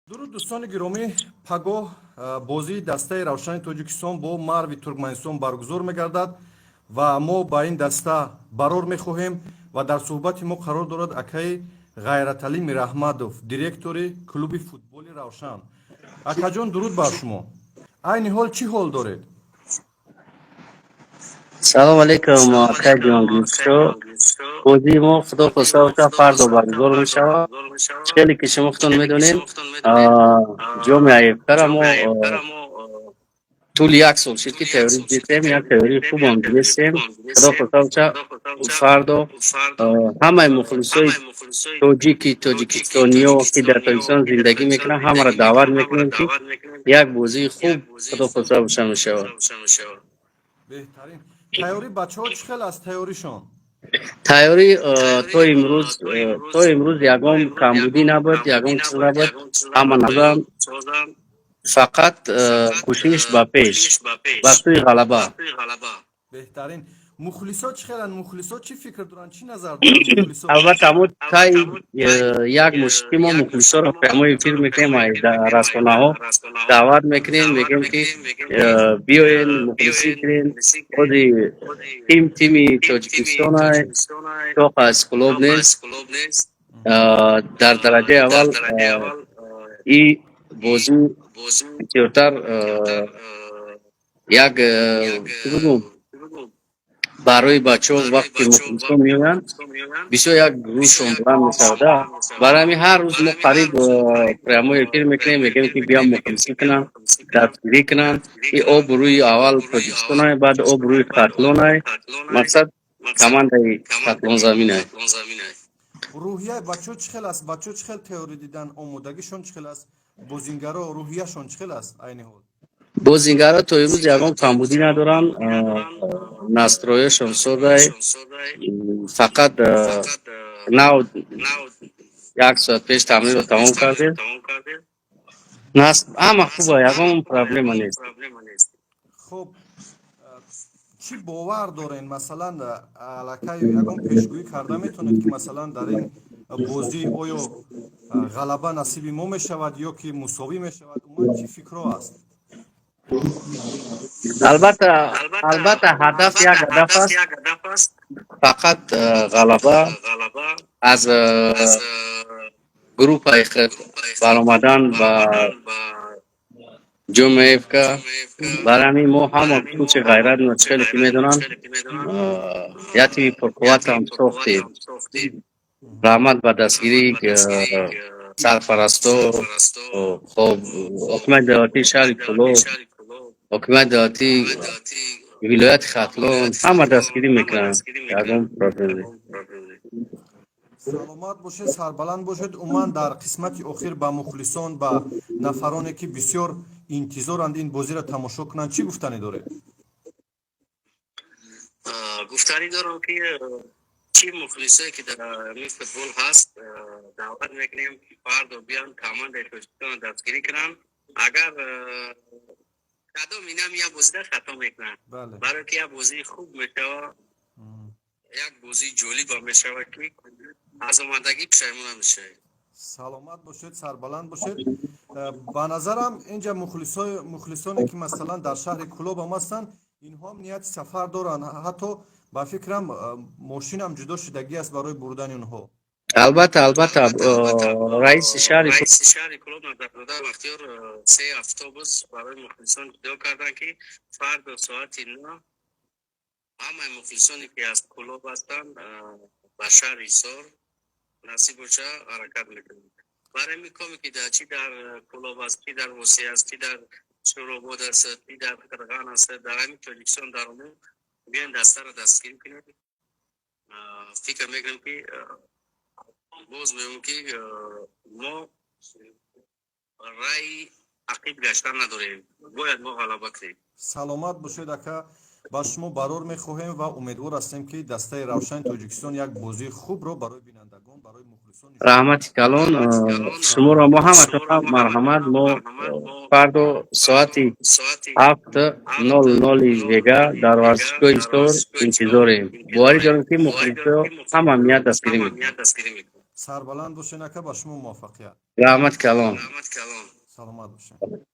дуруд дӯстони гиромӣ пагоҳ бозии дастаи равшани тоҷикистон бо марви туркманистон баргузор мегардад ва мо ба ин даста барор мехоҳем ва дар суҳбати мо қарор дорад акаи ғайраталӣ мираҳмадов, директори клуби футболи равшан. Акаҷон, дуруд бар шумо. Айни ҳол чӣ ҳол доред? Салом алейкум, акай ҷонгӯшто. Бозии мо худо хоста боша фардо баргузор мешавад. Хеле ки шумо худтон медонед, ҷоми АФК-ро мо тӯли як сол шид ки теорӣ дидем, як теории хубам дидестем. Худо хоста боша фардо ҳамаи мухлисои тоҷики, тоҷикистониё ки дар Тоҷикистон зиндагӣ мекунанд, ҳамаро даъват мекунем ки як бозии хуб худо хоста боша мешавад. Беҳтарин. Тайёрии бачаҳо чӣ хел аст тайёришон? Тайёрӣ то имрӯз ягон камбудӣ набуд, ягон чиз набуд. Ҳама назам фақат кӯшиш ба пеш, ба сӯи ғалаба. Беҳтарин. Мухлисо чӣ хеланд? Мухлисо чӣ фикр доранд? Чӣ назар доранд мухлисо? Албатта мо таи як мушки мо мухлисоро прямои эфир мекунем, расонаҳо даъват мекунем, мегӯем ки биёед мухлисӣ кунед. Ходи тими Тоҷикистон шоқ аз клуб нест. Дар дараҷаи аввал и бозӣ зиёдтар як барои бачаҳо вақти мухлисон меоянд, бисёр як рӯҳшон буланд мешавад. Барои ҳамин ҳар рӯз мо қариб прямои эфир мекунем, мегӯем ки биям мухлисӣ кунанд, дастгирӣ кунанд. И обрӯи аввал Тоҷикистон ай, баъд обрӯи Хатлон ай. Мақсад командаи Хатлон замин ай. рӯҳияи бачаҳо чӣ хел аст? Бачаҳо чӣ хел теорӣ дидан? Омодагишон чӣ хел аст? Бозингаро рӯҳияшон чӣ хел аст айни ҳол? Бозингарро то имрӯз ягон камбудӣ надоранд. Настрояшон содай. Фақат як соат пеш тамринро тамом кардем. Ҳама хуба, ягон проблема нест. Хуб, чӣ бовар дорен? Масалан, аллакай ягон пешгӯӣ карда метавонед ки масалан дар ин бозӣ оё ғалаба насиби мо мешавад ё ки мусовӣ мешавад? Умуман чӣ фикрҳо аст? албатта ҳадаф як ҳадаф аст. Фақат ғалаба аз группаи баромадан ба ҷоми АФК. Барои ҳамин мо ҳама кӯчи ғайратро чӣ хеле ки медонанд, як тими пурқувватам сохтем. раҳмат ба дастгирии сарпарасто, хоб ҳокимияти давлатии шаҳри Фулот, ҳокимияти давлатии вилояти Хатлон, ҳама дастгирӣ мекунанд. Ягон проблем нест. саломат бошед, сарбаланд бошед. Умуман дар қисмати охир ба мухлисон, ба нафароне ки бисёр интизоранд ин бозиро тамошо кунанд, чӣ гуфтанӣ доред? гуфтанӣ дорам ки чӣ мухлисое ки дар ин футбол ҳаст, даъват мекунем ки фардо биён командаи Тоҷикистонро дастгирӣ кунанд. Агар кадом инам як бозида хато мекунанд, барое ки як бозии хуб мешавад, як бозии ҷолиб мешавад ки аз омадагӣ пушаймон мешавед. саломат бошед, сарбаланд бошед. ба назарам инҷа мухлисоне ки масалан дар шаҳри Кӯлоб ҳам ҳастанд, инҳо ҳам нияти сафар доранд. ҳатто ба фикрам мошинам ҷудо шудагӣ аст барои бурдани онҳо. албатта раиси шаҳри Кӯлоб Назарзода Бахтиёр 3 автобус барои мухлисон ҷудо карданд ки фарду соати 9 ҳамаи мухлисоне ки аз Кӯлоб ҳастанд ба шаҳри Ҳисор насиб боша ҳаракат мекунанд. барои ҳамин коме ки чи дар Кӯлоб аст, чи дар Восӣ аст, чи дар Шӯробод аст, чи дар Қирған аст, дар ҳамин Тоҷикистон дар умум биён дастаро дастгирӣ кунем. фикр мекунем ки боз меём ки мо раи ақиб гаштан надорем. бояд мо ғалаба кунем. саломат бошед ака. ба шумо барор мехоҳем ва умедвор ҳастем ки дастаи равшани Тоҷикистон як бозии хубро барои бинандагон, барои мухлисон. раҳмати калон шуморо мо ҳаматон марҳамат. мо фардо соати 7:00 вега дар варзишгоҳи Ҳисор интизорем. боварӣ дорем ки мухлисо ҳама амният дастгирӣ мекунанд. сарбаланд бошед ака. ба шумо муваффақият. раҳмати калон. سلامت باشین.